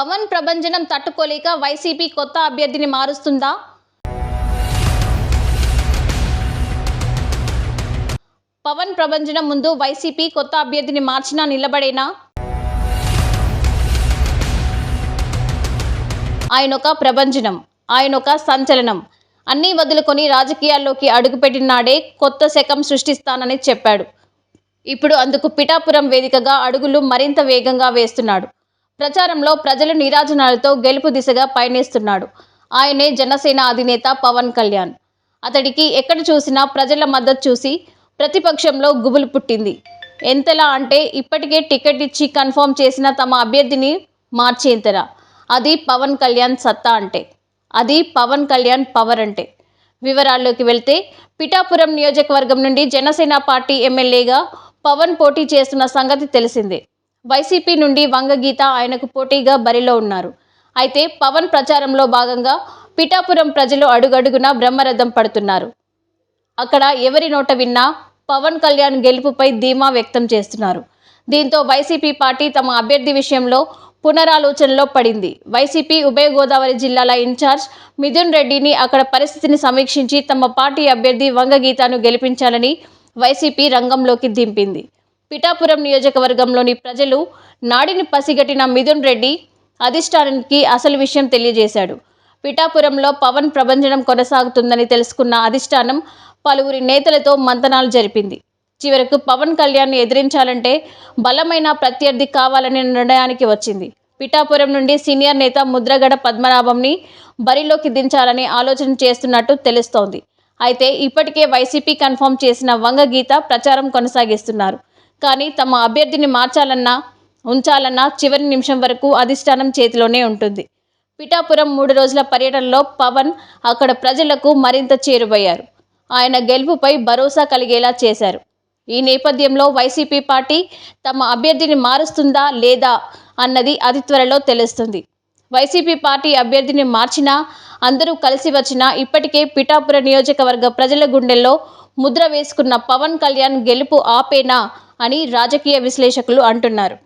పవన్ ప్రభంజనం తట్టుకోలేక వైసీపీ కొత్త అభ్యర్థిని మారుస్తుందా? పవన్ ప్రభంజనం ముందు వైసీపీ కొత్త అభ్యర్థిని మార్చినా నిలబడేనా? ఆయనొక ప్రభంజనం, ఆయనొక సంచలనం. అన్నీ వదులుకొని రాజకీయాల్లోకి అడుగుపెట్టినాడే కొత్త శకం సృష్టిస్తానని చెప్పాడు. ఇప్పుడు అందుకు పిఠాపురం వేదికగా అడుగులు మరింత వేగంగా వేస్తున్నాడు. ప్రచారంలో ప్రజలు నీరాజనాలతో గెలుపు దిశగా పయనిస్తున్నాడు. ఆయనే జనసేన అధినేత పవన్ కళ్యాణ్. అతడికి ఎక్కడ చూసినా ప్రజల మద్దతు చూసి ప్రతిపక్షంలో గుబులు పుట్టింది. ఎంతలా అంటే ఇప్పటికే టికెట్ ఇచ్చి కన్ఫర్మ్ చేసిన తమ అభ్యర్థిని మార్చేంతలా. అది పవన్ కళ్యాణ్ సత్తా అంటే, అది పవన్ కళ్యాణ్ పవర్ అంటే. వివరాల్లోకి వెళ్తే పిఠాపురం నియోజకవర్గం నుండి జనసేన పార్టీ ఎమ్మెల్యేగా పవన్ పోటీ చేస్తున్న సంగతి తెలిసిందే. వైసీపీ నుండి వంగగీత ఆయనకు పోటీగా బరిలో ఉన్నారు. అయితే పవన్ ప్రచారంలో భాగంగా పిఠాపురం ప్రజలు అడుగడుగునా బ్రహ్మరథం పడుతున్నారు. అక్కడ ఎవరి నోట విన్నా పవన్ కళ్యాణ్ గెలుపుపై ధీమా వ్యక్తం చేస్తున్నారు. దీంతో వైసీపీ పార్టీ తమ అభ్యర్థి విషయంలో పునరాలోచనలో పడింది. వైసీపీ ఉభయ గోదావరి జిల్లాల ఇన్ఛార్జ్ మిథున్ రెడ్డిని అక్కడ పరిస్థితిని సమీక్షించి తమ పార్టీ అభ్యర్థి వంగగీతను గెలిపించాలని వైసీపీ రంగంలోకి దింపింది. పిఠాపురం నియోజకవర్గంలోని ప్రజలు నాడిని పసిగట్టిన మిథున్ రెడ్డి అధిష్టానానికి అసలు విషయం తెలియజేశాడు. పిఠాపురంలో పవన్ ప్రభంజనం కొనసాగుతుందని తెలుసుకున్న అధిష్టానం పలువురి నేతలతో మంతనాలు జరిపింది. చివరకు పవన్ కళ్యాణ్ని ఎదిరించాలంటే బలమైన ప్రత్యర్థి కావాలనే నిర్ణయానికి వచ్చింది. పిఠాపురం నుండి సీనియర్ నేత ముద్రగడ పద్మనాభంని బరిలోకి దించాలని ఆలోచన చేస్తున్నట్టు తెలుస్తోంది. అయితే ఇప్పటికే వైసీపీ కన్ఫర్మ్ చేసిన వంగగీత ప్రచారం కొనసాగిస్తున్నారు. కానీ తమ అభ్యర్థిని మార్చాలన్నా ఉంచాలన్నా చివరి నిమిషం వరకు అధిష్టానం చేతిలోనే ఉంటుంది. పిఠాపురం 3 రోజుల పర్యటనలో పవన్ అక్కడ ప్రజలకు మరింత చేరువయ్యారు. ఆయన గెలుపుపై భరోసా కలిగేలా చేశారు. ఈ నేపథ్యంలో వైసీపీ పార్టీ తమ అభ్యర్థిని మారుస్తుందా లేదా అన్నది అతి త్వరలో తెలుస్తుంది. వైసీపీ పార్టీ అభ్యర్థిని మార్చినా, అందరూ కలిసి వచ్చినా ఇప్పటికే పిఠాపుర నియోజకవర్గ ప్రజల గుండెల్లో ముద్ర వేసుకున్న పవన్ కళ్యాణ్ గెలుపు ఆపేనా అని రాజకీయ విశ్లేషకులు అంటున్నారు.